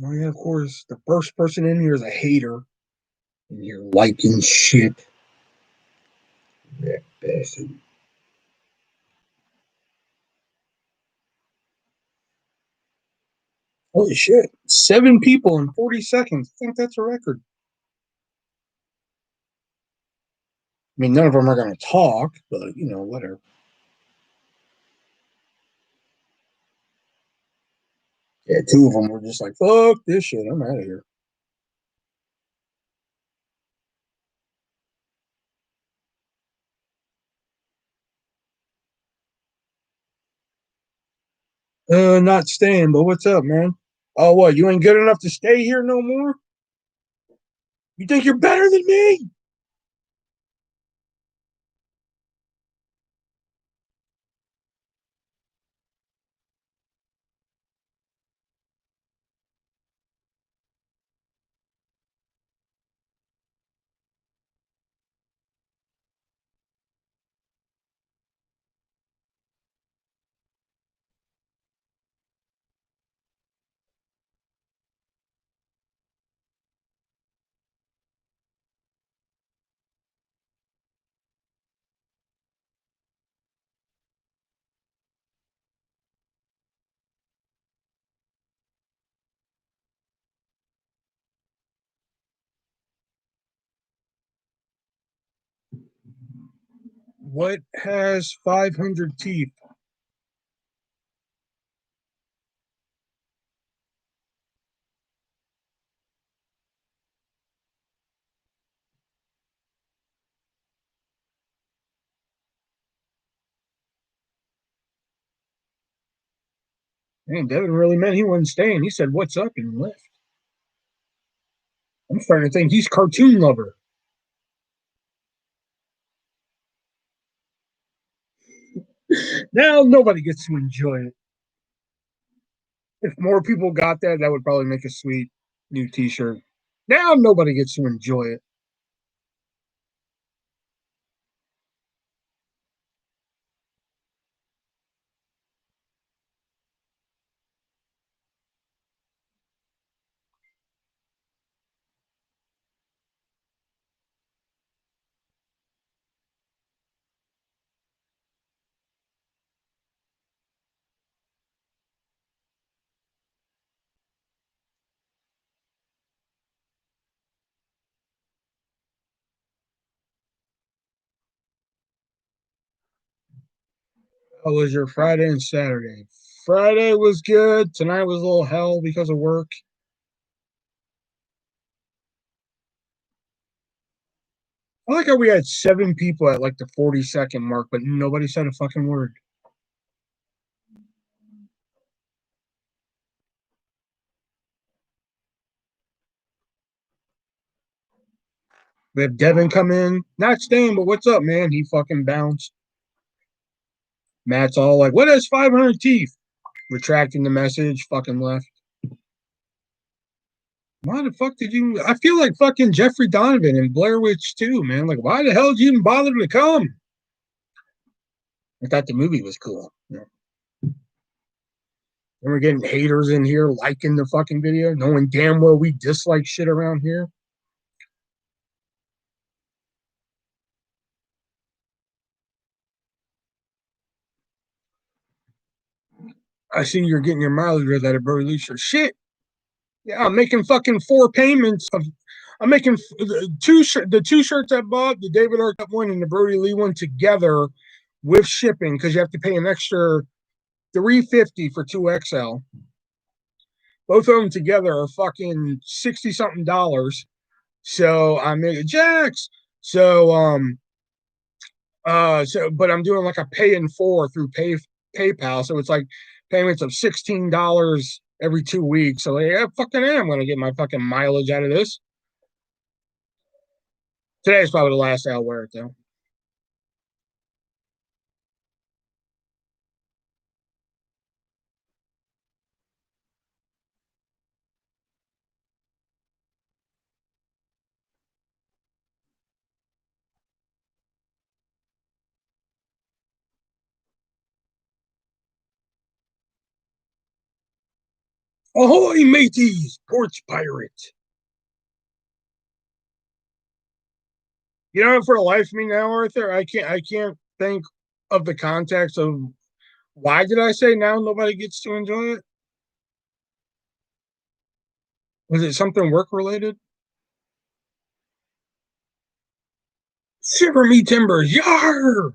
Oh yeah, of course. The first person in here is a hater, and you're liking shit. That bastard. Holy shit! 7 people in 40 seconds. I think that's a record. I mean, none of them are going to talk, but whatever. Yeah, two of them were just like, "Fuck this shit. I'm out of here." Not staying, but what's up, man? Oh, what? You ain't good enough to stay here no more? You think you're better than me? What has 500 teeth? Man, Devin really meant he wasn't staying. He said, "What's up?" and left. I'm starting to think he's cartoon lover. Now nobody gets to enjoy it. If more people got that, that would probably make a sweet new T-shirt. Now nobody gets to enjoy it. How was your Friday and Saturday? Friday was good. Tonight was a little hell because of work. I like how we had 7 people at like the 40-second mark, but nobody said a fucking word. We have Devin come in, not staying, but what's up, man? He fucking bounced. Matt's all like, "What has 500 teeth?" Retracting the message, fucking left. Why the fuck did you? I feel like fucking Jeffrey Donovan and Blair Witch too, man. Like, why the hell did you even bother to come? I thought the movie was cool. And we're getting haters in here liking the fucking video, knowing damn well we dislike shit around here. I see you're getting your mileage with that at Brody Lee shirt. Shit. Yeah, I'm making fucking 4 payments of. I'm making the two shirts I bought, the David Arquette one and the Brody Lee one together with shipping because you have to pay an extra 350 for 2XL. Both of them together are fucking 60 something dollars. So I made a Jax. So but I'm doing like a pay in four through PayPal. So it's like payments of $16 every 2 weeks. So yeah, fucking am gonna get my fucking mileage out of this. Today's probably the last day I'll wear it though. Ahoy, mateys! Ports pirate. You know, for the life of me now, Arthur, I can't think of the context of why did I say now nobody gets to enjoy it? Was it something work related? Shiver me timbers, yar!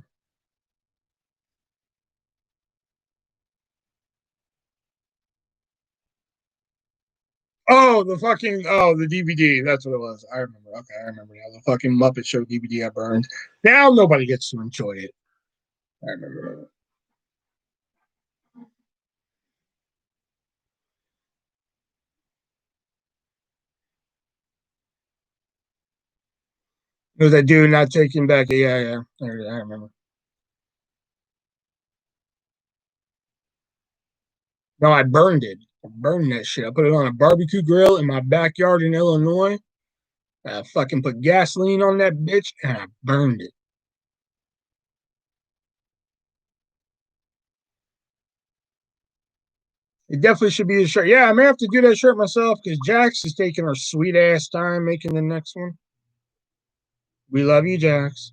The DVD. That's what it was. I remember. Okay, I remember now. The fucking Muppet Show DVD I burned. Now nobody gets to enjoy it. I remember. It was that dude not taking back. Yeah, yeah. I remember. No, I burned it. I burned that shit. I put it on a barbecue grill in my backyard in Illinois. I fucking put gasoline on that bitch and I burned it. It definitely should be a shirt. Yeah, I may have to do that shirt myself because Jax is taking her sweet ass time making the next one. We love you, Jax.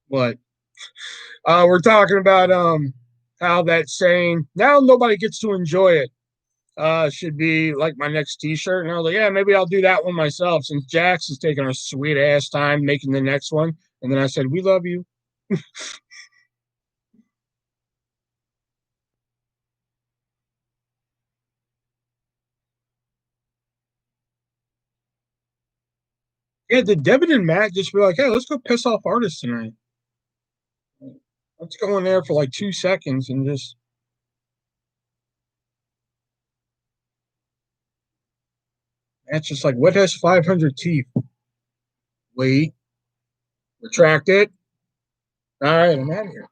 What? We're talking about how that saying now nobody gets to enjoy it should be like my next T-shirt, and I was like, yeah, maybe I'll do that one myself since Jax is taking a sweet ass time making the next one. And then I said, we love you. Yeah, did Devin and Matt just be like, hey, let's go piss off artists tonight? Let's go in there for like 2 seconds and just that's just like what has 500 teeth? Wait, retract it. All right, I'm out of here.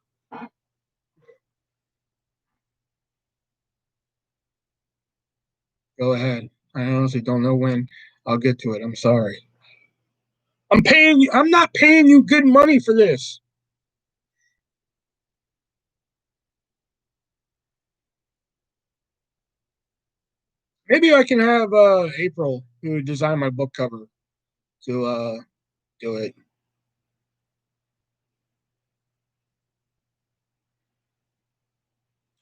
Go ahead. I honestly don't know when I'll get to it. I'm sorry. I'm paying you. I'm not paying you good money for this. Maybe I can have April who design my book cover to do it.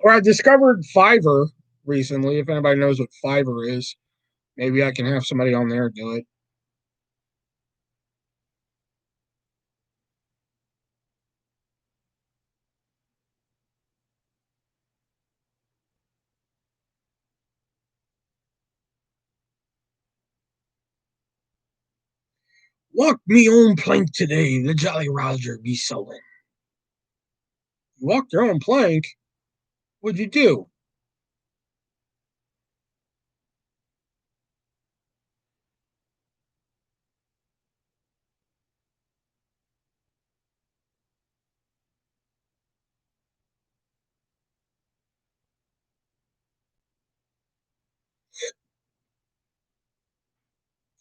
Or I discovered Fiverr recently. If anybody knows what Fiverr is, maybe I can have somebody on there do it. Walk me on plank today. The Jolly Roger be sullen. You walked your own plank. What'd you do?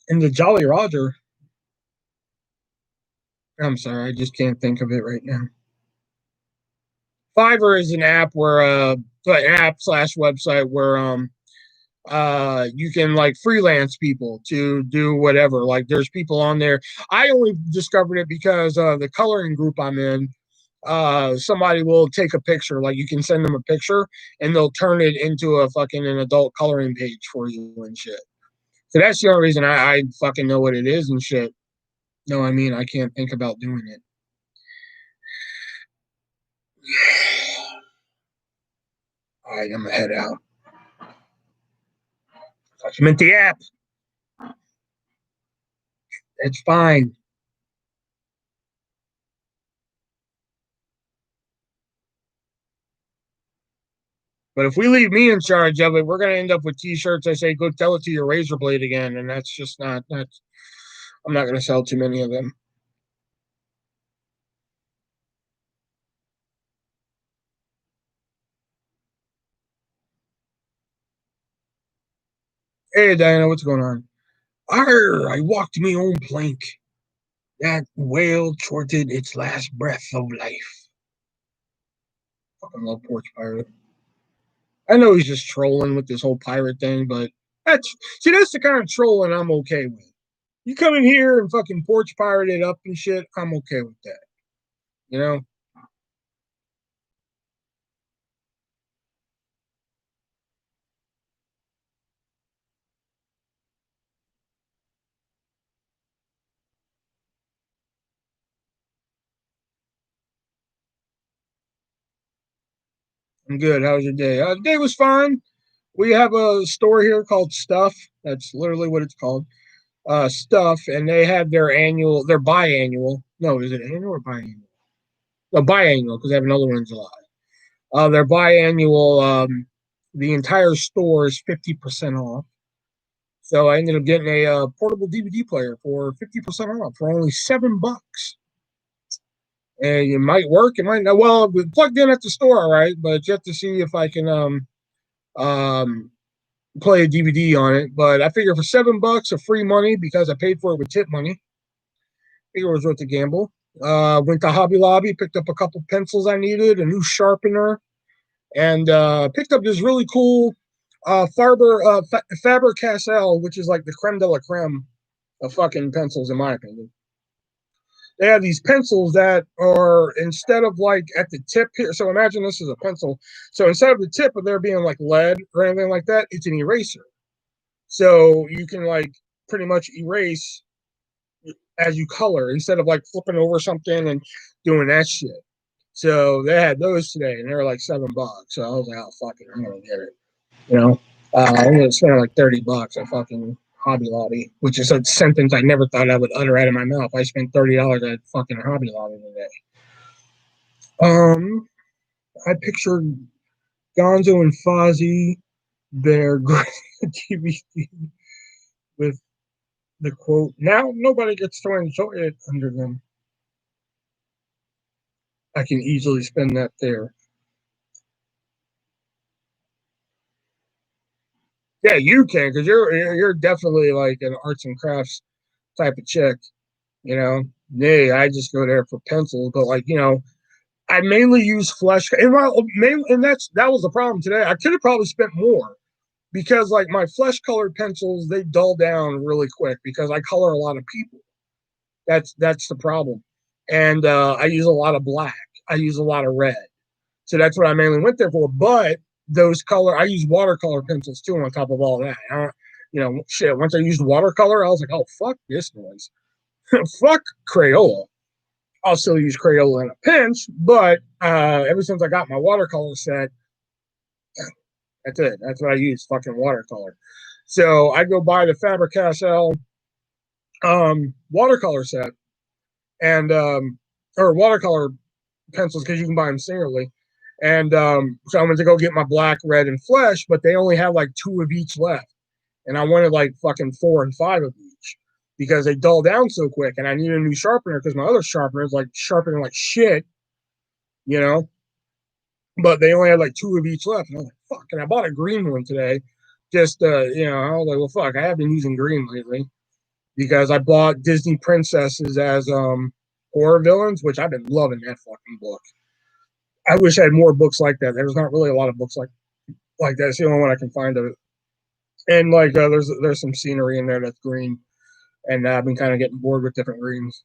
And the Jolly Roger. I'm sorry, I just can't think of it right now. Fiverr is an app where an app slash website where you can like freelance people to do whatever. Like there's people on there. I only discovered it because the coloring group I'm in, somebody will take a picture, like you can send them a picture and they'll turn it into a fucking an adult coloring page for you and shit. So that's the only reason I fucking know what it is and shit. No, I mean I can't think about doing it. All right, I'm gonna head out. Document the app. It's fine. But if we leave me in charge of it, we're gonna end up with T-shirts. I say, "Go tell it to your razor blade again," and that's just not. That's I'm not gonna sell too many of them. Hey Diana, what's going on? Arr, I walked me own plank. That whale chortled its last breath of life. Fucking love Porch Pirate. I know he's just trolling with this whole pirate thing, but that's the kind of trolling I'm okay with. You come in here and fucking Porch Pirate it up and shit, I'm okay with that. You know? I'm good. How was your day? Day was fine. We have a store here called Stuff. That's literally what it's called. Stuff, and they have their biannual. No, is it annual or biannual? No, biannual because they have another one in July. Their biannual, the entire store is 50% off. So I ended up getting a portable DVD player for 50% off for only $7. And it might work, it might not. Well, we plugged in at the store, all right, but you have to see if I can um play a DVD on it. But I figure for $7 of free money because I paid for it with tip money, I figure it was worth the gamble. Went to Hobby Lobby, picked up a couple pencils I needed, a new sharpener, and picked up this really cool Faber Castell, which is like the creme de la creme of fucking pencils, in my opinion. They have these pencils that are instead of like at the tip here. So imagine this is a pencil. So instead of the tip of there being like lead or anything like that, it's an eraser. So you can like pretty much erase as you color instead of like flipping over something and doing that shit. So they had those today, and they were like $7. So I was like, oh fuck it, I'm gonna get it. You know, I ended up spending like $30 at fucking Hobby Lobby, which is a sentence I never thought I would utter out of my mouth. I spent $30 at fucking Hobby Lobby today. Um, I pictured Gonzo and Fozzie, their great DVD with the quote, "Now nobody gets to enjoy it" under them. I can easily spend that there. Yeah, you can, because you're definitely like an arts and crafts type of chick. You know, nay, I just go there for pencils, but like I mainly use flesh, and that was the problem today. I could have probably spent more because like my flesh colored pencils they dull down really quick because I color a lot of people. That's the problem, and I use a lot of black. I use a lot of red, so that's what I mainly went there for. But those color, I use watercolor pencils too. On top of all that, shit. Once I used watercolor, I was like, oh fuck this noise, fuck Crayola. I'll still use Crayola in a pinch, but ever since I got my watercolor set, that's it. That's what I use, fucking watercolor. So I go buy the Faber Castell watercolor set and or watercolor pencils because you can buy them singularly. And so I went to go get my black, red, and flesh, but they only have like two of each left, and I wanted like fucking 4 and 5 of each because they dull down so quick, and I need a new sharpener because my other sharpener is like sharpening like shit, you know. But they only had like two of each left. And I was like, fuck. And I bought a green one today. Just I was like, well fuck, I have been using green lately because I bought Disney princesses as horror villains, which I've been loving that fucking book. I wish I had more books like that. There's not really a lot of books like that. It's the only one I can find of it. And like there's some scenery in there that's green. And I've been kind of getting bored with different greens.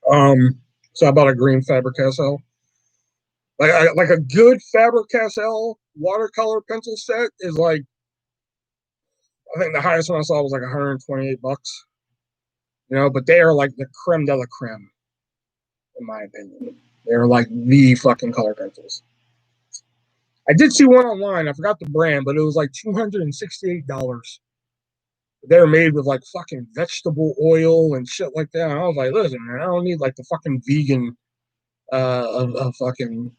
Um so I bought a green Faber Castell. Like a good Faber Castell watercolor pencil set is like I think the highest one I saw was like $128. But they are like the creme de la creme, in my opinion. They're like the fucking color pencils. I did see one online. I forgot the brand, but it was like $268. They're made with like fucking vegetable oil and shit like that. And I was like, listen, man, I don't need like the fucking vegan of fucking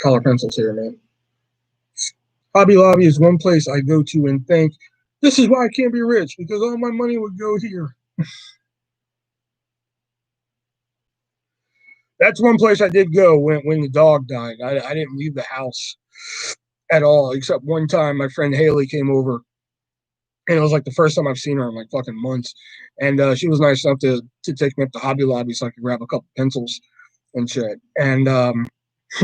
color pencils here, man. Hobby Lobby is one place I go to and think, this is why I can't be rich because all my money would go here. That's one place I did go when the dog died. I didn't leave the house at all, except one time my friend Haley came over, and it was like the first time I've seen her in like fucking months. And she was nice enough to take me up to Hobby Lobby so I could grab a couple pencils and shit. And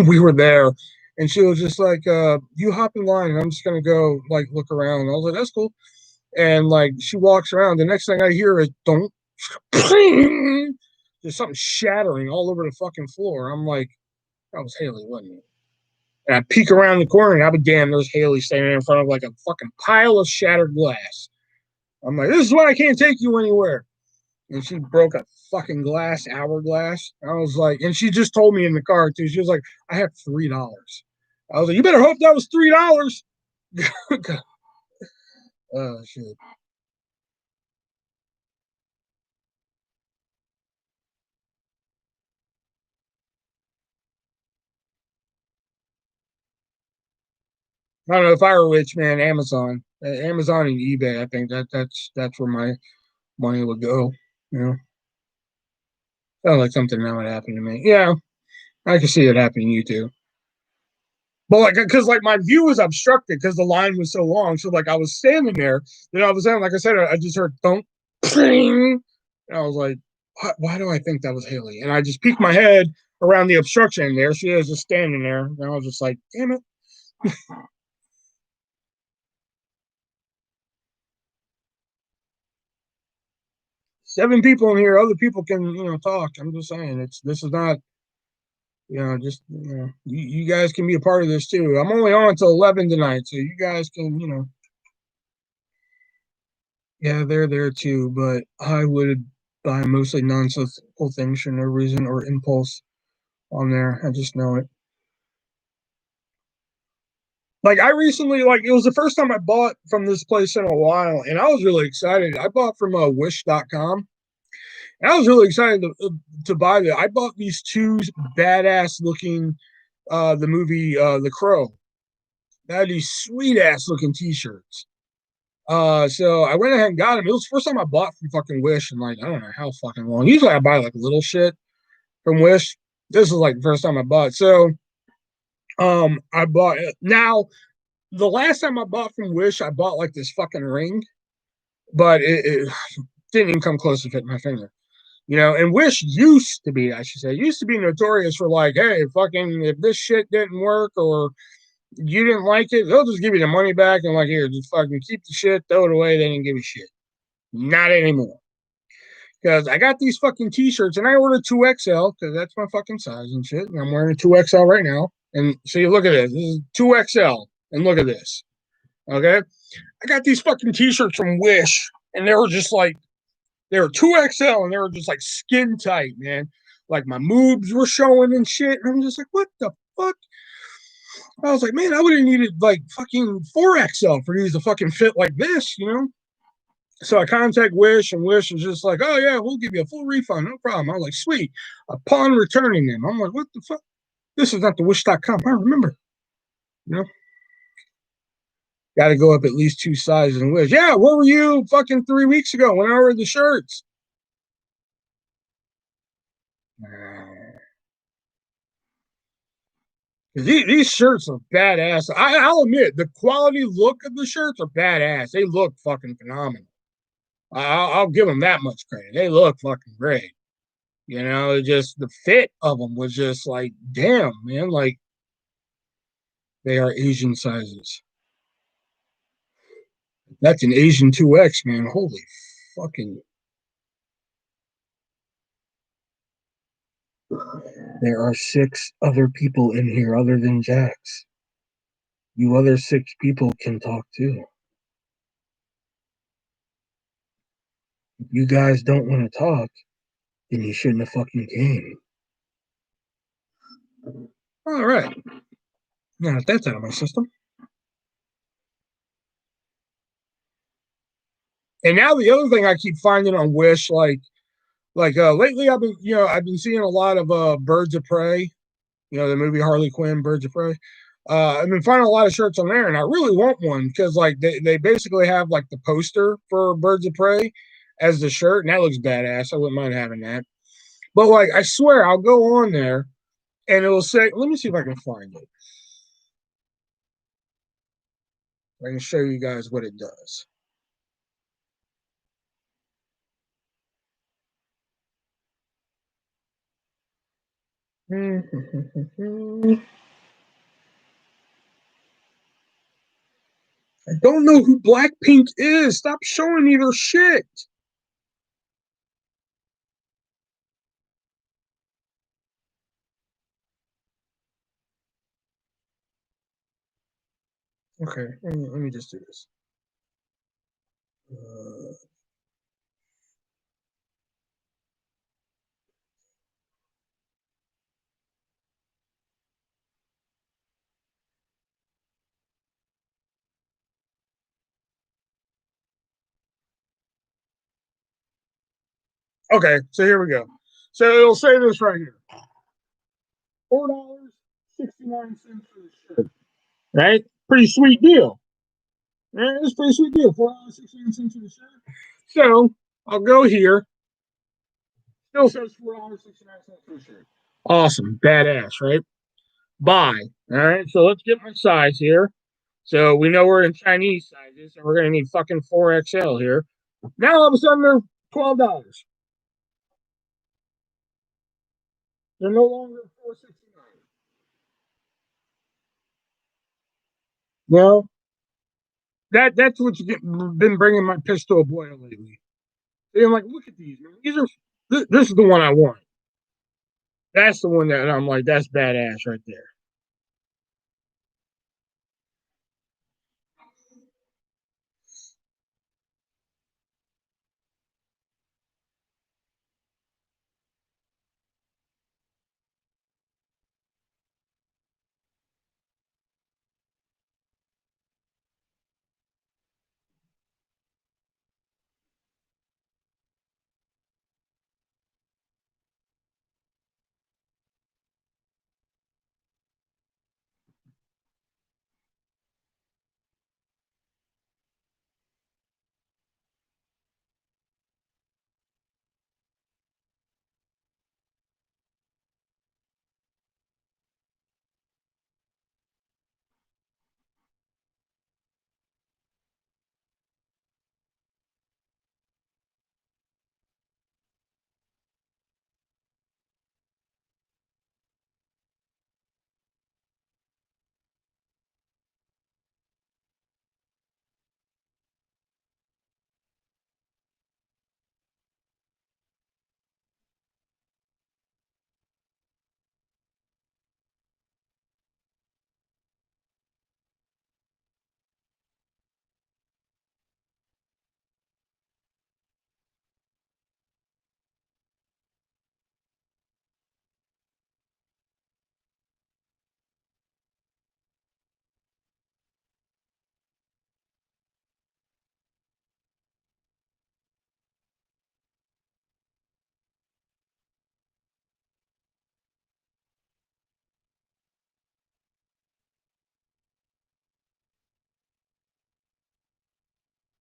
we were there, and she was just like, "You hop in line, and I'm just gonna go like look around." And I was like, "That's cool." And like she walks around. The next thing I hear is don't. There's something shattering all over the fucking floor. I'm like, that was Haley, wasn't it? And I peek around the corner, and I'll be damned, there's Haley standing in front of like a fucking pile of shattered glass. I'm like, this is why I can't take you anywhere. And she broke a fucking glass hourglass. I was like, and she just told me in the car too. She was like, I have $3. I was like, you better hope that was $3. Oh shit. I don't know if I were rich, man. Amazon and eBay. I think that's where my money would go. You know, sounds like something that would happen to me. Yeah, I can see it happening to you too. But like, because like my view was obstructed because the line was so long. So like, I was standing there, then all of a sudden, like I said, I just heard thump, and I was like, why do I think that was Haley? And I just peeked my head around the obstruction. And there she is, just standing there. And I was just like, damn it. 7 people in here. Other people can, talk. I'm just saying, this is not, just you guys can be a part of this too. I'm only on until 11 tonight, so you guys can, yeah, they're there too. But I would buy mostly nonsensical things for no reason or impulse on there. I just know it. Like I recently, like it was the first time I bought from this place in a while, and I was really excited. I bought from Wish.com. And I was really excited to buy that. I bought these two badass looking the movie The Crow. They had these sweet ass looking t-shirts. So I went ahead and got them. It was the first time I bought from fucking Wish in like I don't know how fucking long. Usually I buy like little shit from Wish. This is like the first time I bought. So I bought it. Now the last time I bought from Wish, I bought like this fucking ring, but it didn't even come close to fit my finger. And Wish used to be, I should say, used to be notorious for like, hey, fucking, if this shit didn't work or you didn't like it, they'll just give you the money back and like, here, just fucking keep the shit, throw it away. They didn't give a shit. Not anymore. Because I got these fucking t-shirts and I ordered 2XL because that's my fucking size and shit. And I'm wearing a 2XL right now. And so you look at this. This is 2XL. And look at this. Okay. I got these fucking t-shirts from Wish and they were just like, they were 2XL and they were just like skin tight, man. Like my moobs were showing and shit. And I'm just like, what the fuck? I was like, man, I would have needed like fucking 4XL for these to fucking fit like this. So I contact Wish, and Wish is just like, oh yeah, we'll give you a full refund, no problem. I was like, sweet. Upon returning them, I'm like, what the fuck? This is not the Wish.com. I remember, you know, got to go up at least 2 sizes in Wish. Yeah, where were you fucking 3 weeks ago when I ordered the shirts? These shirts are badass. I'll admit, the quality look of the shirts are badass. They look fucking phenomenal. I'll give them that much credit. They look fucking great. Just the fit of them was just like, damn, man, like they are Asian sizes. That's an Asian 2X, man. Holy fucking. There are 6 other people in here other than Jax. You other 6 people can talk too. If you guys don't want to talk, then you shouldn't have fucking came. All right. Now that's out of my system. And now the other thing I keep finding on Wish, like lately I've been seeing a lot of Birds of Prey, the movie Harley Quinn, Birds of Prey. I've been finding a lot of shirts on there, and I really want one because like they basically have like the poster for Birds of Prey as the shirt, and that looks badass. I wouldn't mind having that. But like I swear, I'll go on there and it will say, let me see if I can find it. I can show you guys what it does. I don't know who Blackpink is. Stop showing me their shit. Okay, let me just do this. Uh, okay, so here we go. So it'll say this right here: $4.69 for the shirt. Right? Pretty sweet deal. Yeah, it's a pretty sweet deal. $4.69 for the shirt. So I'll go here. Still says $4.69 for the shirt. Awesome, badass, right? Buy. All right, so let's get my size here. So we know we're in Chinese sizes, and we're gonna need fucking 4XL here. Now all of a sudden they're $12. They're no longer 469. Well, that's what's been bringing my piss to a boil lately. And I'm like, look at these, man. These are this is the one I want. That's the one that I'm like, that's badass right there.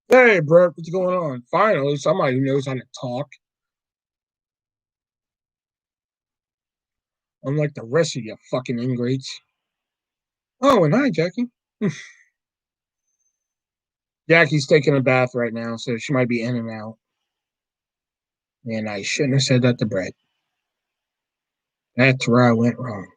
Hey, bro, what's going on? Finally, somebody who knows how to talk. Unlike the rest of you fucking ingrates. Oh, and hi, Jackie. Jackie's taking a bath right now, so she might be in and out. And I shouldn't have said that to Brett. That's where I went wrong.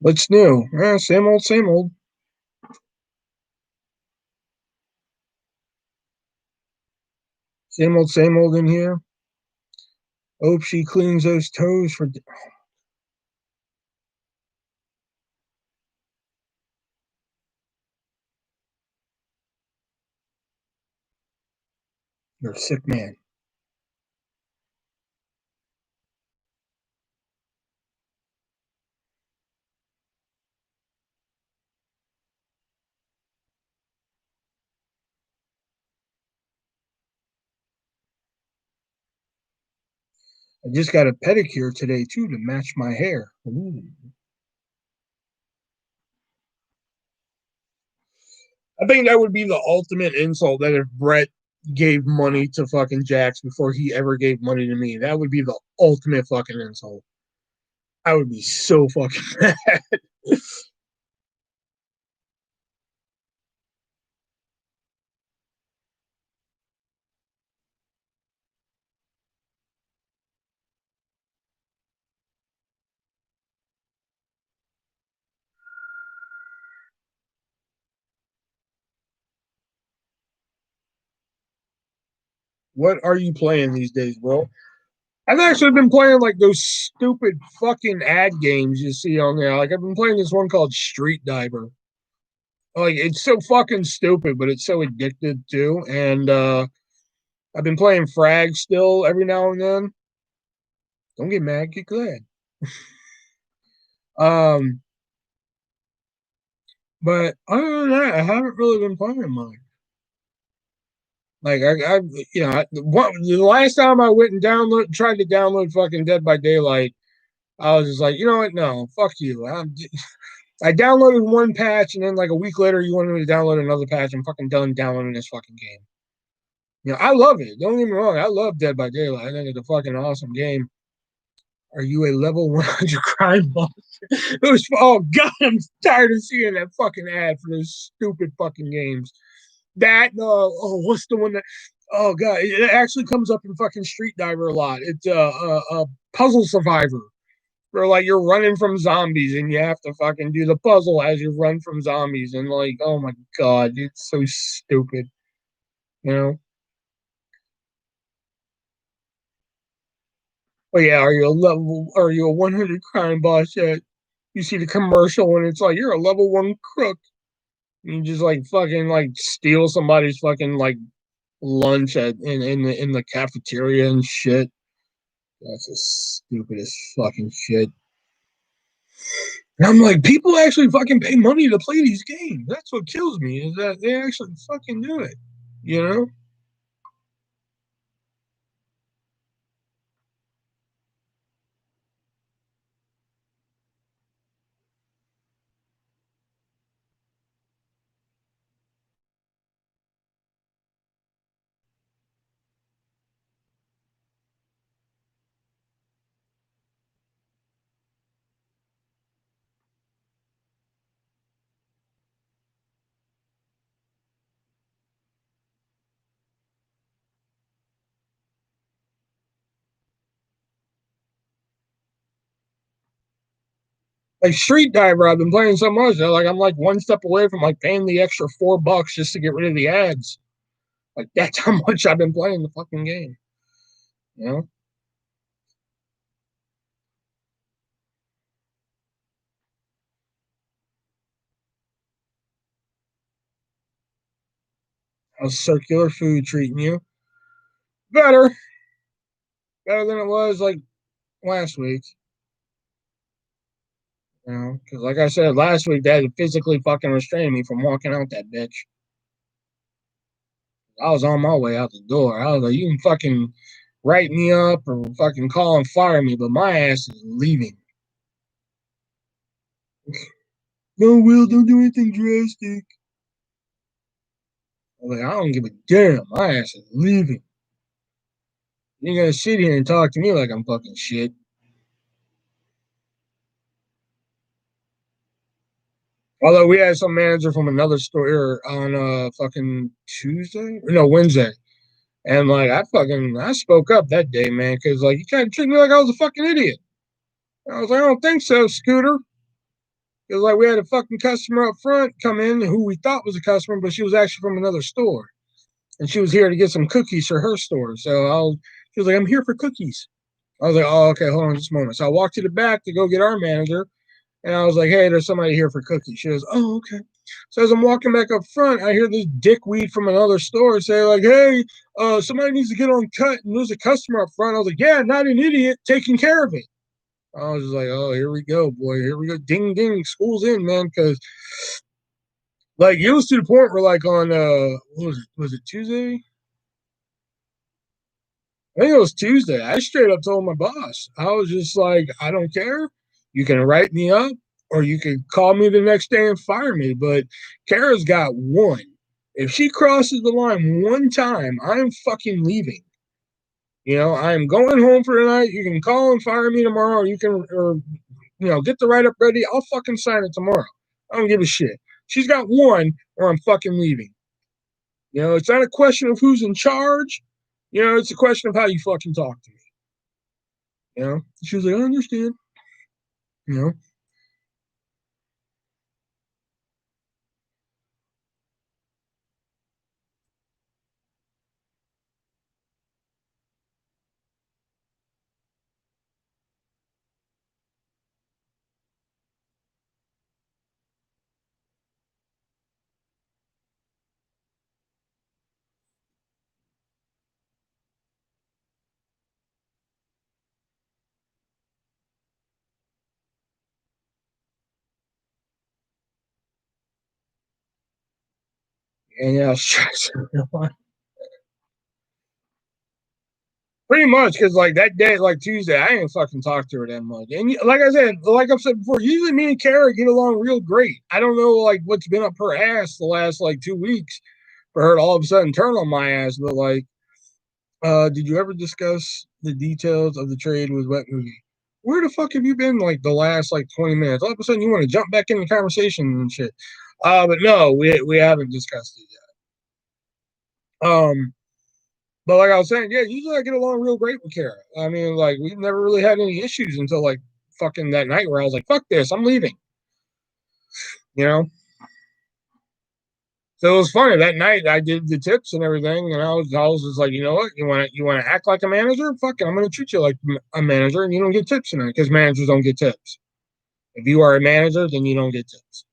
What's new? Same old, same old. Same old in here. Hope she cleans those toes for. You're a sick man. I just got a pedicure today too to match my hair. Ooh. I think that would be the ultimate insult, that if Brett gave money to fucking Jax before he ever gave money to me, that would be the ultimate fucking insult. I would be so fucking mad. What are you playing these days, bro? I've actually been playing like those stupid fucking ad games you see on there. Like I've been playing this one called Street Diver. Like it's so fucking stupid, but it's so addictive too. And I've been playing Frag still every now and then. Don't get mad, get glad. Um, but other than that, I haven't really been playing much. Like the last time I went and tried to download fucking Dead by Daylight, I was just like, you know what? No, fuck you. I downloaded one patch, and then like a week later, you wanted me to download another patch. I'm fucking done downloading this fucking game. You know, I love it. Don't get me wrong. I love Dead by Daylight. I think it's a fucking awesome game. Are you a level 100 crime boss? It was, oh god, I'm tired of seeing that fucking ad for those stupid fucking games. That what's the one that? Oh god, it actually comes up in fucking Street Diver a lot. It's Puzzle Survivor, where like you're running from zombies and you have to fucking do the puzzle as you run from zombies, and like, oh my god, it's so stupid. You know? But yeah, are you a 100 crime boss yet? You see the commercial and it's like you're a level 1 crook. And you just like fucking like steal somebody's fucking like lunch in the cafeteria and shit. That's the stupidest fucking shit. And I'm like, people actually fucking pay money to play these games. That's what kills me, is that they actually fucking do it. You know? Like Street Diver, I've been playing so much that like I'm like one step away from like paying the extra $4 just to get rid of the ads. Like that's how much I've been playing the fucking game. You know? How's circular food treating you? Better. Better than it was like last week. You know, because like I said last week, they had to physically fucking restrain me from walking out that bitch. I was on my way out the door. I was like, you can fucking write me up or fucking call and fire me, but my ass is leaving. No, Will, don't do anything drastic. I was like, I don't give a damn. My ass is leaving. You're gonna sit here and talk to me like I'm fucking shit. Although we had some manager from another store on fucking Tuesday, no Wednesday, and like I spoke up that day, man, because like you tried to treat me like I was a fucking idiot. And I was like, I don't think so, Scooter. Because like we had a fucking customer up front come in who we thought was a customer, but she was actually from another store, and she was here to get some cookies for her store. She was like, I'm here for cookies. I was like, oh, okay, hold on just a moment. So I walked to the back to go get our manager, and I was like, hey, there's somebody here for cookies. She goes, oh, okay. So as I'm walking back up front, I hear this dickweed from another store say, like, hey, somebody needs to get on cut, and there's a customer up front. I was like, yeah, not an idiot, taking care of it. I was just like, oh, here we go, boy. Here we go. Ding, ding. School's in, man. Because, like, it was to the point where, like, on, what was it? Was it Tuesday? I think it was Tuesday. I straight up told my boss, I was just like, I don't care. You can write me up or you can call me the next day and fire me. But Kara's got one. If she crosses the line one time, I'm fucking leaving. I am going home for the night. You can call and fire me tomorrow, or you can, or get the write up ready. I'll fucking sign it tomorrow. I don't give a shit. She's got one, or I'm fucking leaving. It's not a question of who's in charge. It's a question of how you fucking talk to me. She was like, I understand. You know, and yeah, pretty much because like that day, like Tuesday, I didn't fucking talk to her that much. And like I said, like I've said before, usually me and Kara get along real great. I don't know like what's been up her ass the last like 2 weeks for her to all of a sudden turn on my ass. But like, did you ever discuss the details of the trade with Wet Movie? Where the fuck have you been like the last like 20 minutes? All of a sudden you want to jump back in the conversation and shit. But no, we haven't discussed it yet. But like I was saying, yeah, usually I get along real great with Kara. I mean, like we've never really had any issues until like fucking that night where I was like, "Fuck this, I'm leaving." You know. So it was funny that night. I did the tips and everything, and I was just like, you know what, you want to act like a manager? Fuck it, I'm going to treat you like a manager, and you don't get tips tonight because managers don't get tips. If you are a manager, then you don't get tips.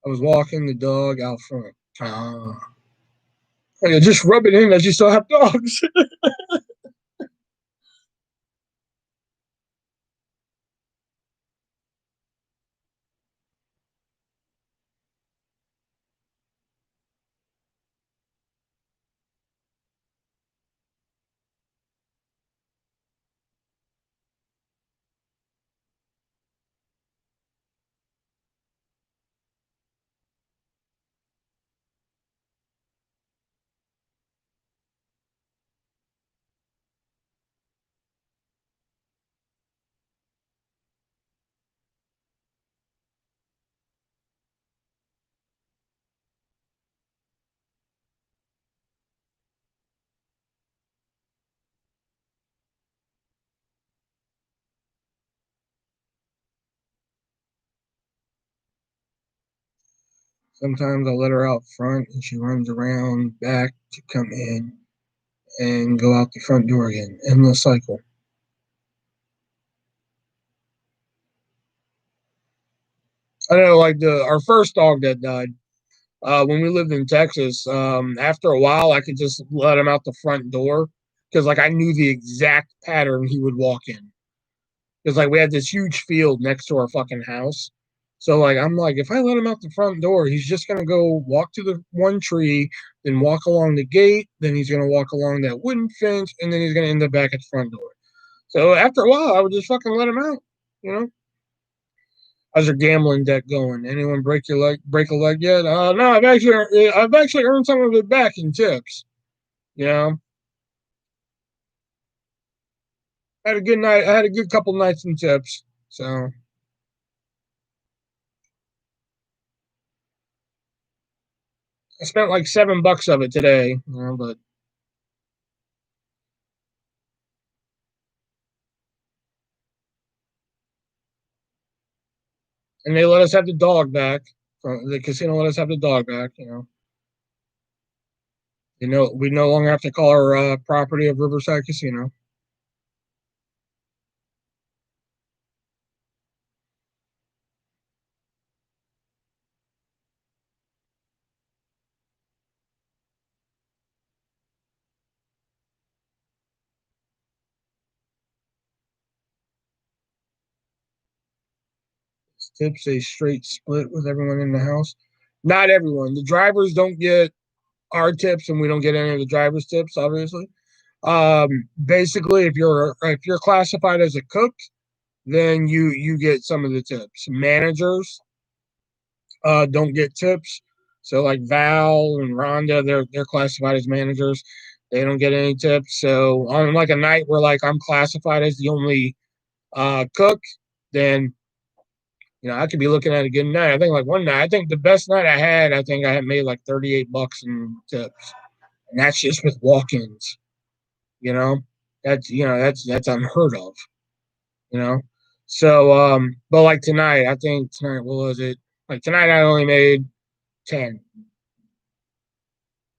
I was walking the dog out front. Just rub it in that you still have dogs. Sometimes I let her out front, and she runs around back to come in and go out the front door again. Endless cycle. I know, like our first dog that died when we lived in Texas. After a while, I could just let him out the front door because like I knew the exact pattern he would walk in. Because like we had this huge field next to our fucking house. So like I'm like, if I let him out the front door, he's just gonna go walk to the one tree, then walk along the gate, then he's gonna walk along that wooden fence, and then he's gonna end up back at the front door. So after a while, I would just fucking let him out. You know, how's your gambling deck going? Anyone break a leg yet? No, I've actually earned some of it back in tips. You know, I had a good night. I had a good couple nights in tips. So I spent like $7 of it today. But and they let us have the dog back. From the casino let us have the dog back. We no longer have to call our property of Riverside Casino. Tips a straight split with everyone in the house. Not everyone. The drivers don't get our tips, and we don't get any of the drivers' tips. Obviously, basically, if you're classified as a cook, then you get some of the tips. Managers don't get tips. So like Val and Rhonda, they're classified as managers. They don't get any tips. So on like a night where like I'm classified as the only cook, then I could be looking at a good night. I think like one night, I think the best night I had, I think I had made like $38 in tips, and that's just with walk-ins. You know, that's unheard of. You know, so but like tonight, I think tonight, what was it? Like tonight, I only made 10.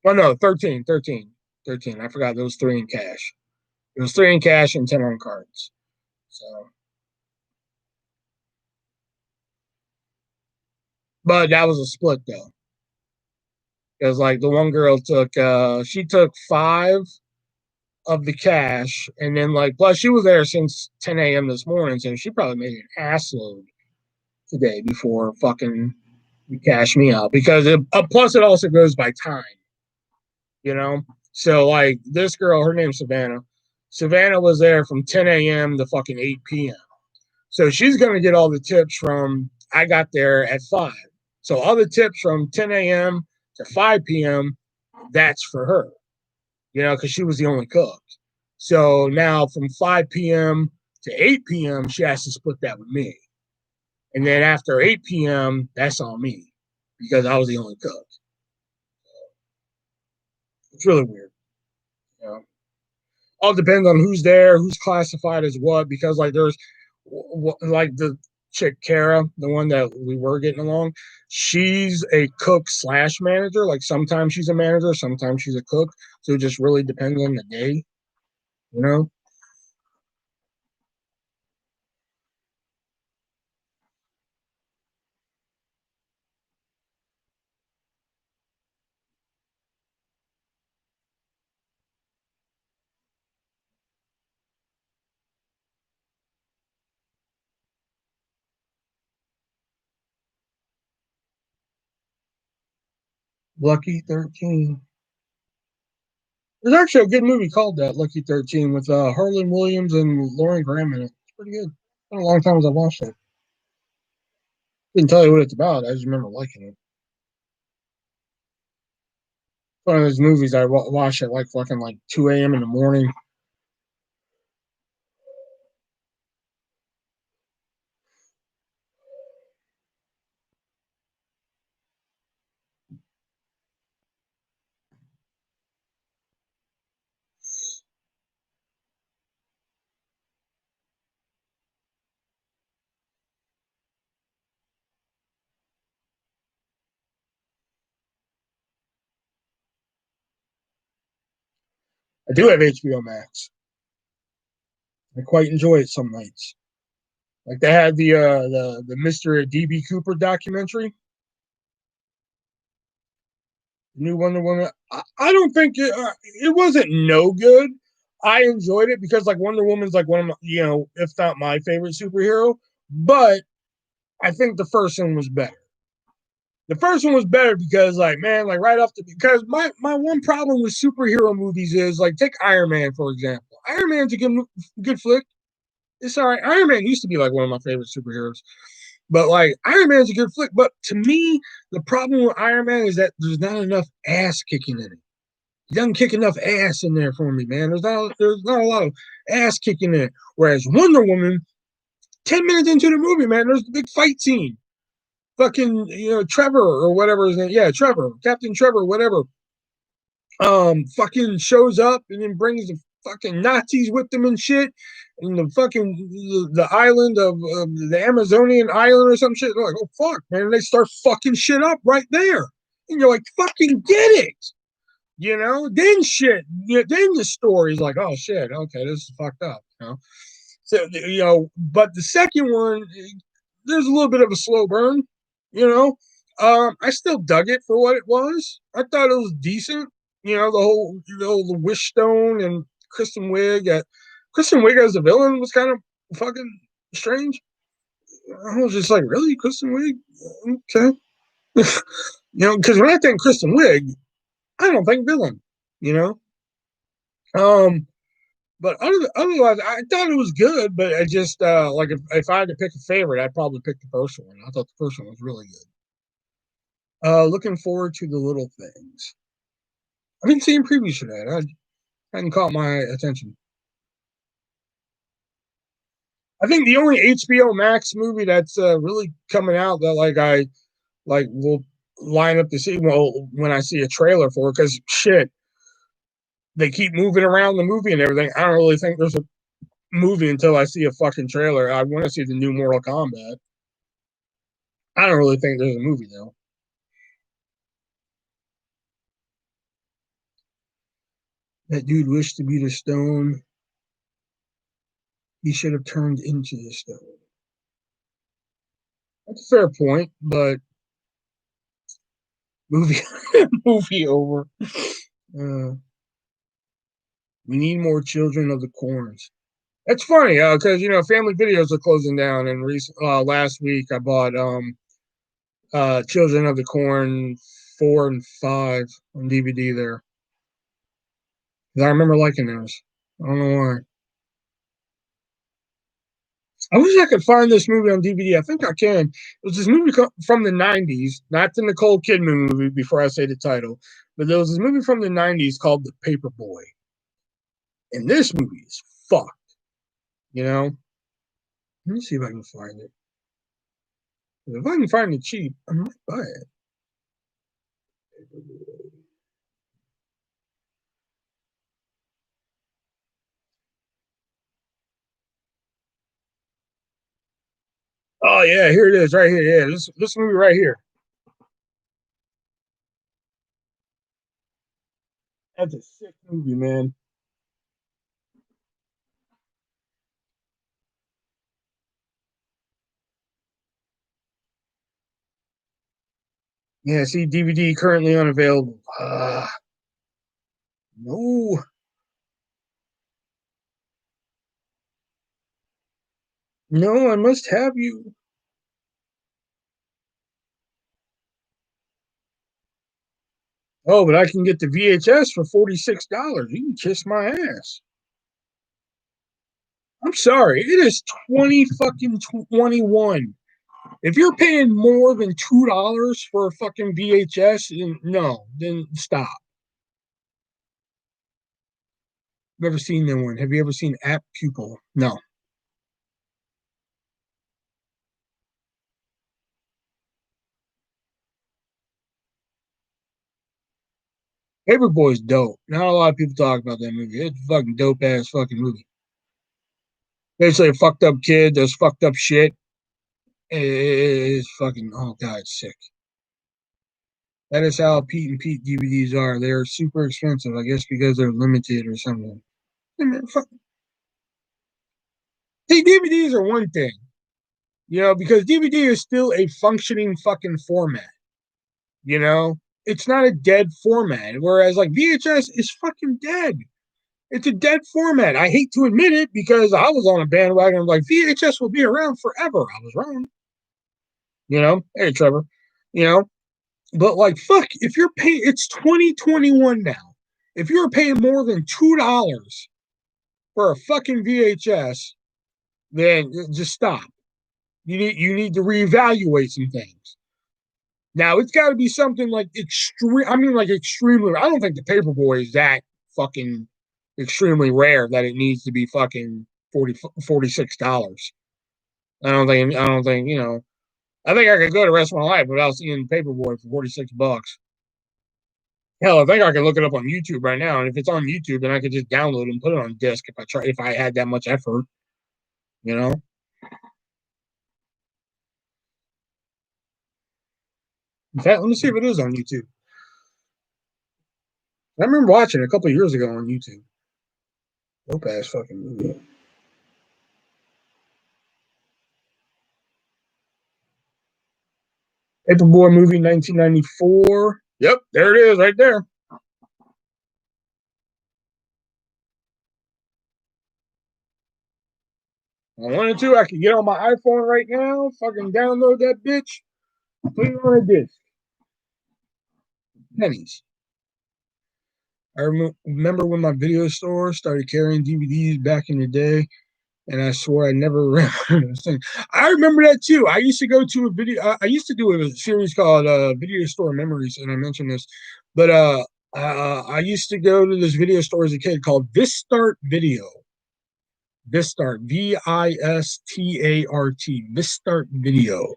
Well, no, 13, 13, 13. I forgot there was three in cash. It was three in cash and 10 on cards. So, but that was a split though. Because like the one girl took, she took five of the cash, and then like plus she was there since 10 a.m. this morning, so she probably made an ass load today before fucking you cash me out. Because plus it also goes by time, you know. So like this girl, her name's Savannah. Savannah was there from 10 a.m. to fucking 8 p.m. So she's gonna get all the tips from I got there at 5. So all the tips from 10 a.m. to 5 p.m. that's for her, because she was the only cook. So now from 5 p.m. to 8 p.m., she has to split that with me. And then after 8 p.m., that's on me because I was the only cook. It's really weird. You know? All depends on who's there, who's classified as what, because like there's like the chick Kara, the one that we were getting along, she's a cook slash manager. Like sometimes she's a manager, sometimes she's a cook. So it just really depends on the day, you know? Lucky 13. There's actually a good movie called that, Lucky 13, with Harlan Williams and Lauren Graham in it. It's pretty good. It's been a long time since I watched it. Didn't tell you what it's about. I just remember liking it. One of those movies I watch at like fucking like 2 a.m. in the morning. I do have HBO Max. I quite enjoy it some nights. Like they had the Mr. DB Cooper documentary, the new Wonder Woman. I don't think it wasn't no good. I enjoyed it because like Wonder Woman's like one of my, if not my favorite superhero. But I think the first one was better. The first one was better because, like, man, like right off the because my one problem with superhero movies is like take Iron Man for example. Iron Man's a good flick. It's all right. Iron Man used to be like one of my favorite superheroes, but like Iron Man's a good flick. But to me, the problem with Iron Man is that there's not enough ass kicking in it. He doesn't kick enough ass in there for me, man. There's not a lot of ass kicking in it. Whereas Wonder Woman, 10 minutes into the movie, man, there's the big fight scene. Fucking Trevor or whatever his name. Yeah, Trevor, Captain Trevor, whatever. Fucking shows up and then brings the fucking Nazis with them and shit. And the fucking the island of the Amazonian island or some shit. They're like, oh fuck, man. And they start fucking shit up right there. And you're like, fucking get it. Then shit. Then the story's like, oh shit, okay, this is fucked up. So but the second one, there's a little bit of a slow burn. You know, I still dug it for what it was. I thought it was decent. The whole the Wishstone and Kristen Wiig. Kristen Wiig as a villain was kind of fucking strange. I was just like, really, Kristen Wiig? Okay, because when I think Kristen Wiig, I don't think villain. You know, um, but otherwise, I thought it was good. But I just like, if I had to pick a favorite, I'd probably pick the first one. I thought the first one was really good. Looking forward to the little things. I've been seeing previews for that. I hadn't caught my attention. I think the only HBO Max movie that's really coming out that I will line up to see when I see a trailer for it, because shit, they keep moving around the movie and everything. I don't really think there's a movie until I see a fucking trailer. I want to see the new Mortal Kombat. I don't really think there's a movie though. That dude wished to be the stone. He should have turned into the stone. That's a fair point, but movie movie over. Uh, we need more Children of the Corns. It's funny because family videos are closing down, and last week I bought Children of the Corn 4 and 5 on DVD there. I remember liking those. I don't know why. I wish I could find this movie on DVD. I think I can. It was this movie from the 90s, not the Nicole Kidman movie before I say the title, but there was this movie from the 90s called The Paperboy. And this movie is fucked, you know? Let me see if I can find it. If I can find it cheap, I might buy it. Oh yeah, here it is, right here. Yeah, this movie right here. That's a sick movie, man. Yeah, see, DVD currently unavailable. No, no, I must have you. Oh, but I can get the VHS for $46. You can kiss my ass. I'm sorry, it is 20 fucking 21. If you're paying more than $2 for a fucking VHS, then no, then stop. Never seen that one. Have you ever seen App Pupil? No. Paperboy's dope. Not a lot of people talk about that movie. It's a fucking dope ass fucking movie. Basically, a fucked up kid does fucked up shit. It's fucking, oh god, it's sick. That is how Pete and Pete DVDs are. They're super expensive, I guess, because they're limited or something. Hey, DVDs are one thing, because DVD is still a functioning fucking format. It's not a dead format. Whereas like VHS is fucking dead. It's a dead format. I hate to admit it because I was on a bandwagon of like VHS will be around forever. I was wrong. Hey Trevor. You know, but like fuck, if you're paying, it's 2021 now. If you're paying more than $2 for a fucking VHS, then just stop. You need to reevaluate some things. Now it's got to be something like extreme. I mean, like extremely. I don't think the Paperboy is that fucking extremely rare that it needs to be fucking $46. I don't think. I don't think. I think I could go the rest of my life without seeing Paperboy for $46. Hell, I think I could look it up on YouTube right now, and if it's on YouTube, then I could just download it and put it on disc if I try. If I had that much effort, you know. In fact, let me see if it is on YouTube. I remember watching it a couple of years ago on YouTube. Dope ass fucking movie. Paperboy movie 1994. Yep, there it is right there. I wanted to. I could get on my iPhone right now, fucking download that bitch, put it on a disc. Pennies. I remember when my video store started carrying DVDs back in the day, And I swore I never remember this thing. I remember that too. I used to go to a video. I used to do a series called Video Store Memories, and I mentioned this, but I used to go to this video store as a kid called Vistart Video. Vistart, Vistart, Vistart Video,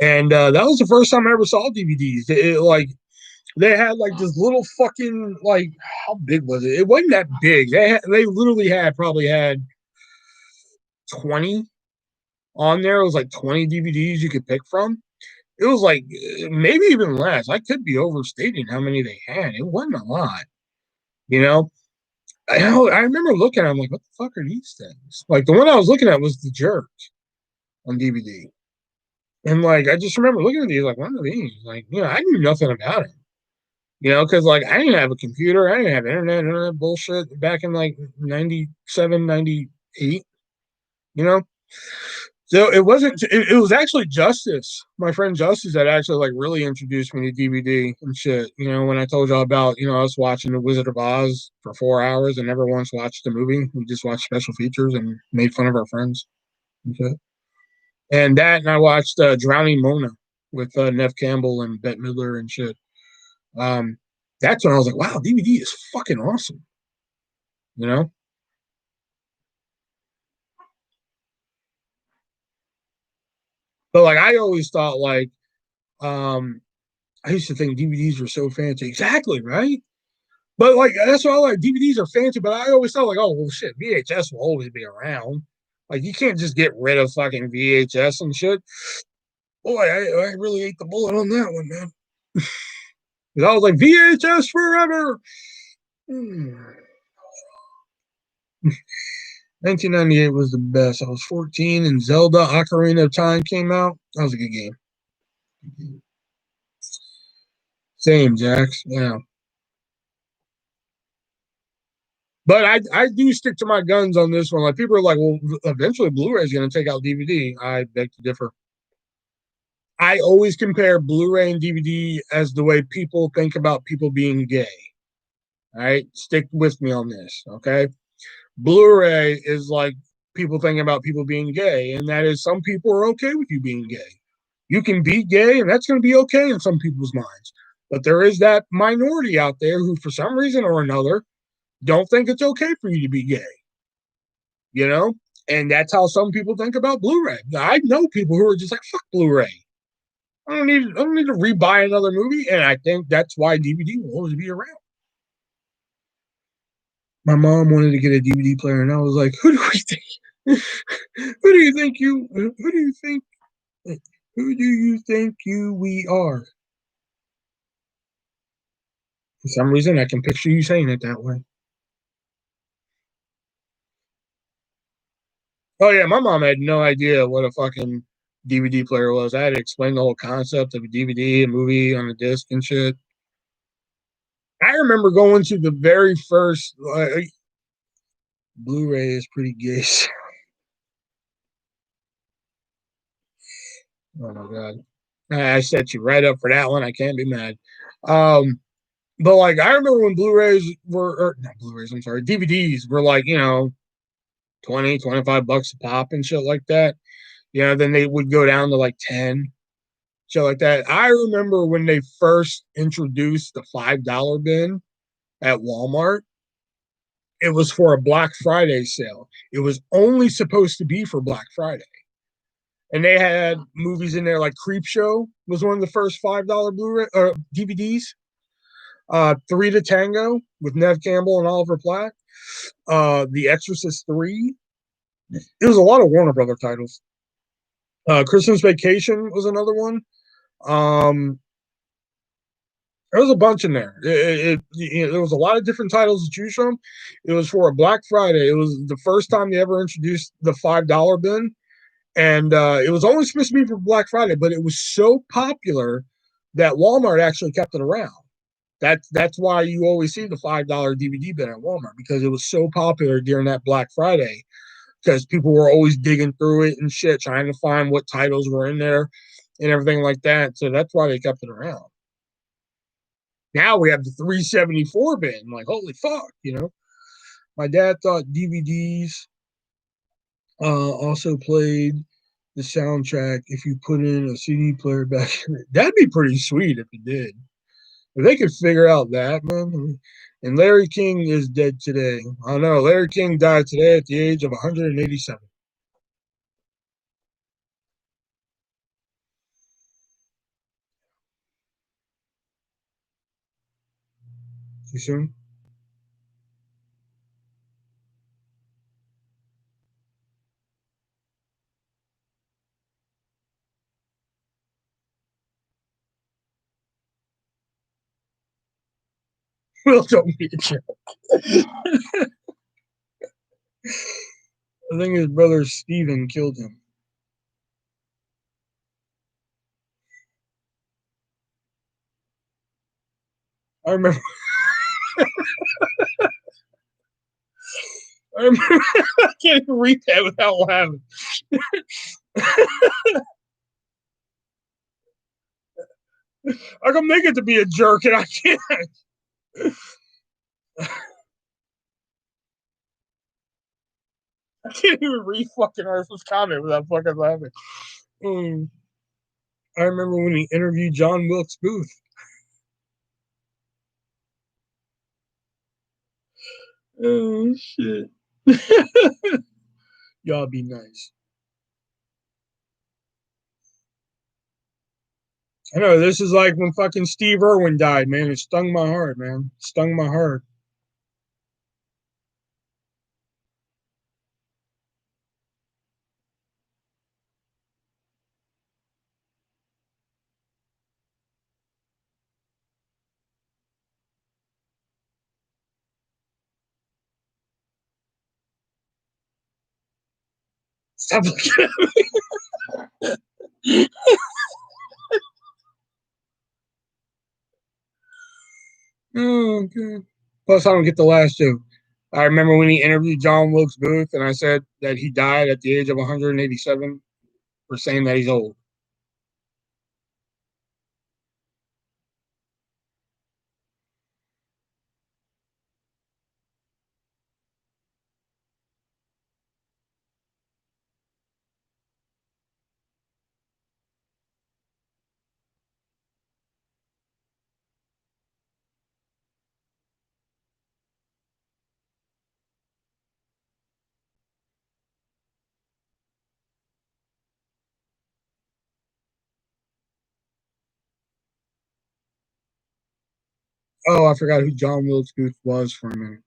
and that was the first time I ever saw DVDs. Like they had like this little fucking like how big was it? It wasn't that big. They literally probably had 20 on there. It was like 20 DVDs you could pick from. It was like maybe even less. I could be overstating how many they had. It wasn't a lot, you know. I remember looking at them like, what the fuck are these things? Like the one I was looking at was The Jerk on DVD. And like I just remember looking at these like, what are these? Like, I knew nothing about it. Because like I didn't have a computer, I didn't have internet bullshit back in like 97, 98, you know. So it wasn't. It was actually Justice, my friend Justice, that actually like really introduced me to DVD and shit. When I told y'all about us watching The Wizard of Oz for 4 hours and never once watched the movie. We just watched special features and made fun of our friends and shit. And I watched Drowning Mona with Nev Campbell and Bette Midler and shit. Um, that's when I was like, wow, DVD is fucking awesome. You know. But like I always thought like I used to think DVDs were so fancy. Exactly, right? But like that's why I like DVDs are fancy, but I always thought like, oh well shit, VHS will always be around. Like you can't just get rid of fucking VHS and shit. Boy, I really ate the bullet on that one, man. I was like VHS forever. 1998 was the best. I was 14 and Zelda Ocarina of Time came out. That was a good game. Same, Jax. Yeah. But I do stick to my guns on this one. Like people are like, well, eventually Blu-ray is going to take out DVD. I beg to differ. I always compare Blu-ray and DVD as the way people think about people being gay. All right, stick with me on this, okay? Blu-ray is like people thinking about people being gay, and that is some people are okay with you being gay. You can be gay, and that's going to be okay in some people's minds. But there is that minority out there who, for some reason or another, don't think it's okay for you to be gay. You know, and that's how some people think about Blu-ray. I know people who are just like, "Fuck Blu-ray. I don't need to rebuy another movie." And I think that's why DVD will always be around. My mom wanted to get a DVD player, and I was like, "Who do we think? Who do you think you? Who do you think? Who do you think we are?" For some reason, I can picture you saying it that way. Oh yeah, my mom had no idea what a fucking DVD player was. I had to explain the whole concept of a DVD, a movie on a disc and shit. I remember going to the very first Blu-ray is pretty gay. Oh my god, I set you right up for that one. I can't be mad. Um, but like I remember when Blu-rays were, or not Blu-rays, I'm sorry, DVDs were like 20, 25 bucks a pop and shit like that. Then they would go down to like 10, shit like that. I remember when they first introduced the $5 bin at Walmart. It was for a Black Friday sale. It was only supposed to be for Black Friday. And they had movies in there like Creepshow was one of the first $5 Blu-ray DVDs. Three to Tango with Nev Campbell and Oliver Platt. The Exorcist 3. It was a lot of Warner Brother titles. Christmas Vacation was another one. There was a bunch in there. There was a lot of different titles to choose from. It was for a Black Friday. It was the first time they ever introduced the $5 bin, and it was only supposed to be for Black Friday, but it was so popular that Walmart actually kept it around. That's why you always see the $5 DVD bin at Walmart, because it was so popular during that Black Friday, because people were always digging through it and shit, trying to find what titles were in there and everything like that. So that's why they kept it around. Now we have the 374 bin. Like, holy fuck, My dad thought DVDs Also played the soundtrack if you put in a CD player back in it. That'd be pretty sweet if you did. If they could figure out that, man. And Larry King is dead today. I don't know. Larry King died today at the age of 187. Too soon? Will don't be a joke. I think his brother Steven killed him. I remember. I remember. I can't even read that without laughing. I can make it to be a jerk, and I can't. I can't even read fucking Arthur's comment without fucking laughing. Mm. I remember when he interviewed John Wilkes Booth. Oh shit! Y'all be nice. I know this is like when fucking Steve Irwin died, man. It stung my heart, man. It stung my heart. Stop looking at me. Oh, okay. Plus, I don't get the last joke. I remember when he interviewed John Wilkes Booth, and I said that he died at the age of 187 for saying that he's old. Oh, I forgot who John Wilkes Booth was for a minute.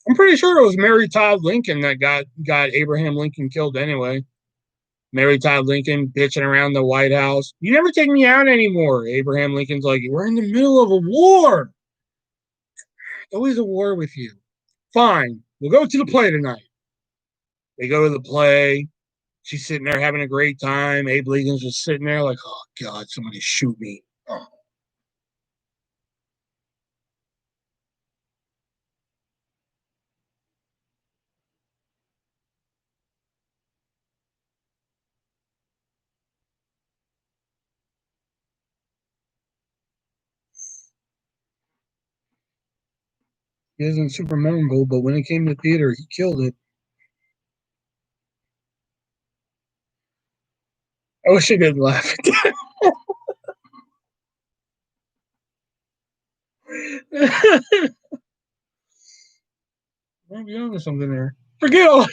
I'm pretty sure it was Mary Todd Lincoln that got Abraham Lincoln killed anyway. Mary Todd Lincoln bitching around the White House. You never take me out anymore. Abraham Lincoln's like, we're in the middle of a war. Always a war with you. Fine. We'll go to the play tonight. They go to the play. She's sitting there having a great time. Abe Lincoln's just sitting there like, oh God, somebody shoot me. Oh. He isn't super memorable, but when it came to theater, he killed it. I wish I didn't laugh at that. I'll be honest, something there. Forget all.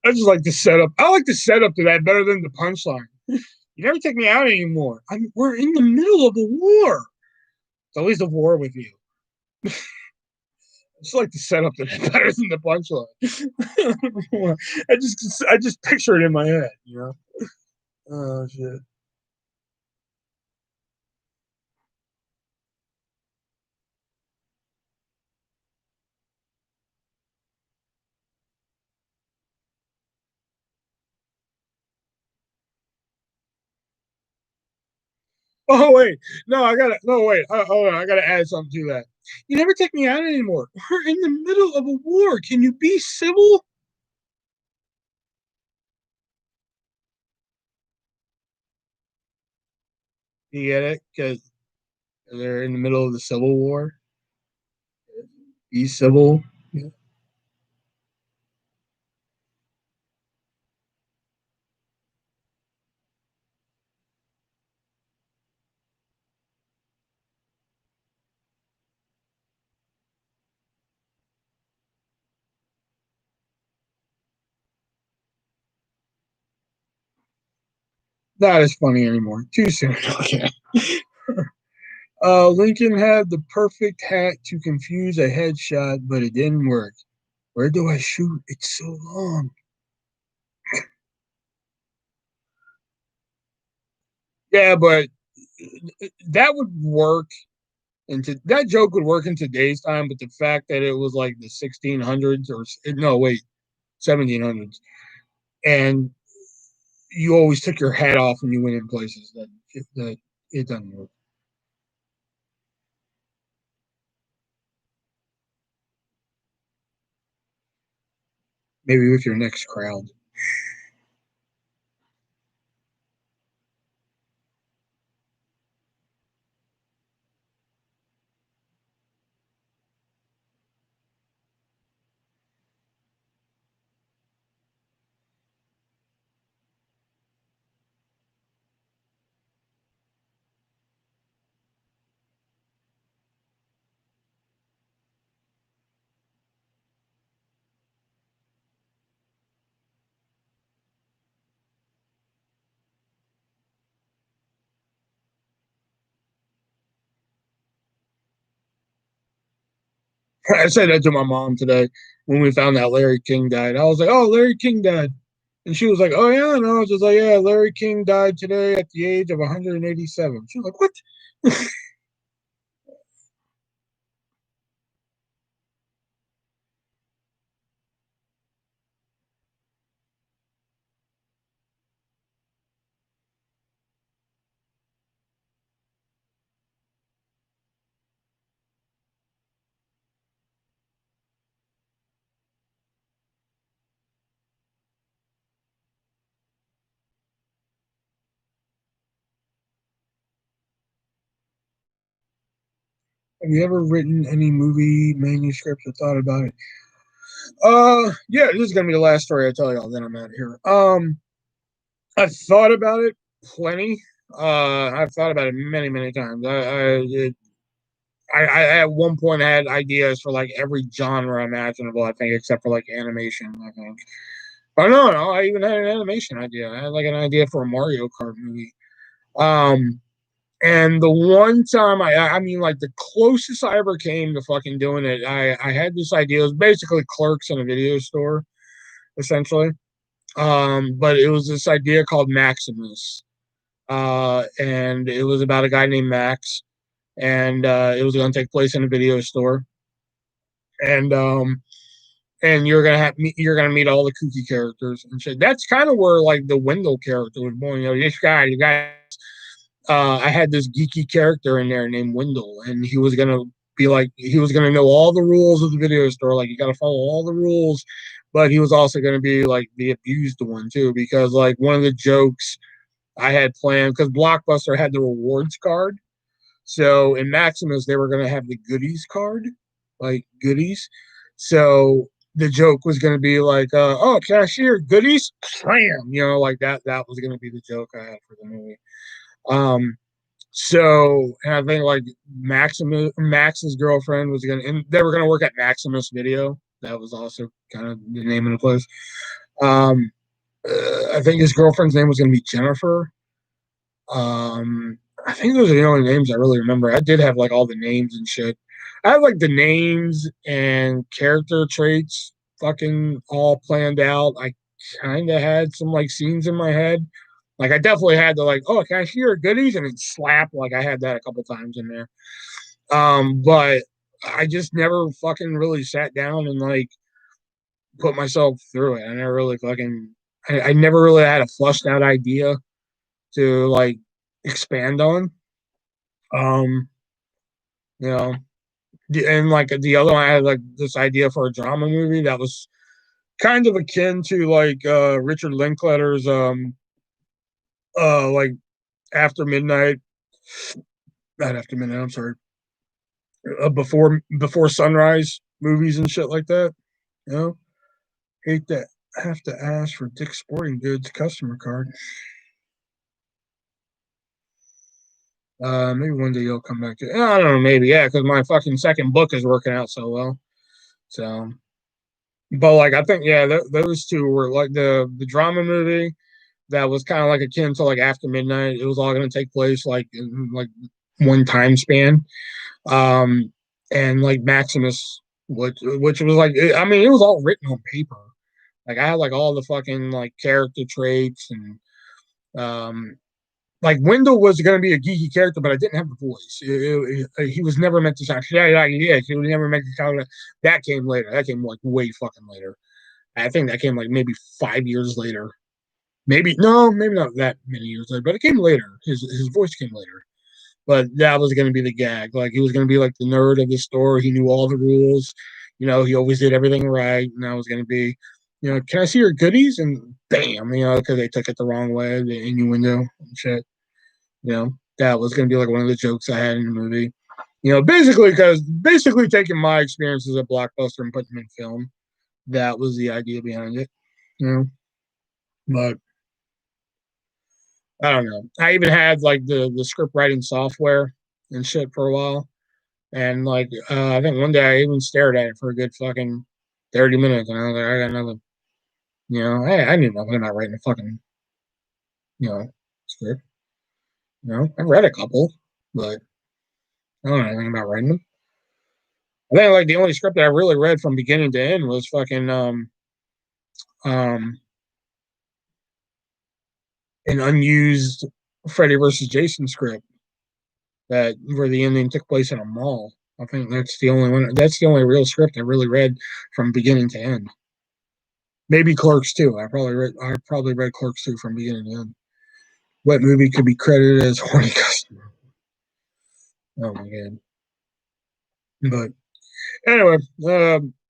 I just like the setup. I like the setup to that better than the punchline. You never take me out anymore. We're in the middle of a war. It's always a war with you. I just like the setup to that better than the punchline. I just picture it in my head, you know. Oh shit. Oh wait, no, I gotta no wait. Hold on, I gotta add something to that. You never take me out anymore. We're in the middle of a war. Can you be civil? You get it? Because they're in the middle of the Civil War. East Civil. Yeah. Not as funny anymore. Too soon. Okay. Lincoln had the perfect hat to confuse a headshot, but it didn't work. Where do I shoot? It's so long. Yeah, but that would work into that joke would work in today's time, but the fact that it was like the 1600s or no, wait, 1700s, and you always took your hat off when you went in places that it doesn't work. Maybe with your next crowd. I said that to my mom today when we found out Larry King died. I was like, "Oh, Larry King died," and she was like, "Oh yeah," and I was just like, "Yeah, Larry King died today at the age of 187." She was like, "What?" Have you ever written any movie manuscripts or thought about it? Yeah, this is gonna be the last story I tell y'all. Then I'm out of here. I've thought about it plenty. I've thought about it many, many times. I at one point had ideas for like every genre imaginable. I think, except for like animation. I think. Oh no, I even had an animation idea. I had like an idea for a Mario Kart movie. Um, and the one time I mean, like the closest I ever came to fucking doing it, I had this idea. It was basically clerks in a video store, essentially. But it was this idea called Maximus. And it was about a guy named Max, and it was going to take place in a video store, and you're gonna meet all the kooky characters and shit. That's kind of where like the Wendell character was born. You know, this guy, the guy. I had this geeky character in there named Wendell, and he was gonna be like he was gonna know all the rules of the video store. Like you got to follow all the rules, but he was also gonna be like the abused one too, because like one of the jokes I had planned because Blockbuster had the rewards card. So in Maximus, they were going to have the goodies card, like goodies. So the joke was going to be like, "Oh, cashier, goodies, slam!" You know, like that. That was going to be the joke I had for the movie. Um, so and I think like Max's girlfriend was going to, and they were going to work at Maximus Video. That was also kind of the name of the place. Um, I think his girlfriend's name was going to be Jennifer. I think those are the only names I really remember. I did have like all the names and shit. I had like the names and character traits fucking all planned out. I kind of had some like scenes in my head. Like I definitely had to like, oh, can I hear goodies and then slap? Like I had that a couple times in there. But I just never fucking really sat down and like put myself through it. I never really fucking. I never really had a flushed out idea to like expand on. Um, you know, and like the other one, I had like this idea for a drama movie that was kind of akin to like Richard Linklater's like After Midnight. Not after midnight. I'm sorry. Before sunrise movies and shit like that. You know, hate that. Have to ask for Dick's Sporting Goods customer card. Maybe one day you'll come back to. I don't know. Maybe yeah, because my fucking second book is working out so well. So, but like I think yeah, those two were like the drama movie that was kind of like akin to like After Midnight. It was all going to take place like in like one time span. And like Maximus, which was like I mean it was all written on paper. Like I had like all the fucking like character traits and like Wendell was going to be a geeky character, but I didn't have the voice. He was never meant to sound. Yeah. He was never meant to sound. That came later. That came like way fucking later. I think that came like maybe 5 years later. Maybe no, maybe not that many years later, but it came later. His voice came later. But that was going to be the gag. Like he was going to be like the nerd of the store. He knew all the rules. You know, he always did everything right. And that was going to be, you know, can I see your goodies? And bam, you know, because they took it the wrong way, the innuendo and shit. You know, that was going to be like one of the jokes I had in the movie. You know, basically taking my experiences at Blockbuster and putting them in film. That was the idea behind it. You know, but I don't know. I even had like the script writing software and shit for a while. And like I think one day I even stared at it for a good fucking 30 minutes and I was like, I got nothing. You know, I knew nothing about writing a fucking, you know, script. You know, I read a couple, but I don't know anything about writing them. I think like the only script that I really read from beginning to end was fucking um an unused Freddy versus Jason script that where the ending took place in a mall. I think that's the only one. That's the only real script I really read from beginning to end. Maybe Clerks too. I probably read Clerks too from beginning to end. What movie could be credited as horny customer? Oh my god! But anyway,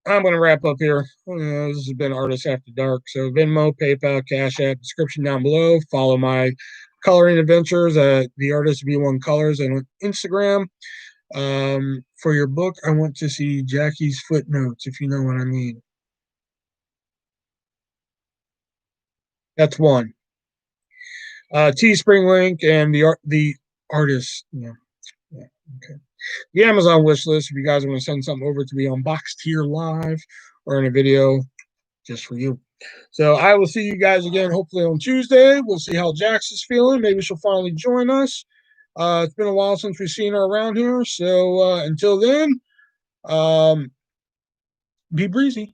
I'm going to wrap up here. This has been Artists After Dark. So Venmo, PayPal, Cash App, description down below. Follow my coloring adventures at the Artist V1 Colors and on Instagram. For your book, I want to see Jackie's footnotes, if you know what I mean. That's one. Teespring link and the artist. Yeah. Okay. The Amazon wish list. If you guys want to send something over to be unboxed here live or in a video, just for you. So I will see you guys again hopefully on Tuesday. We'll see how Jax is feeling. Maybe she'll finally join us. It's been a while since we've seen her around here. So until then, be breezy.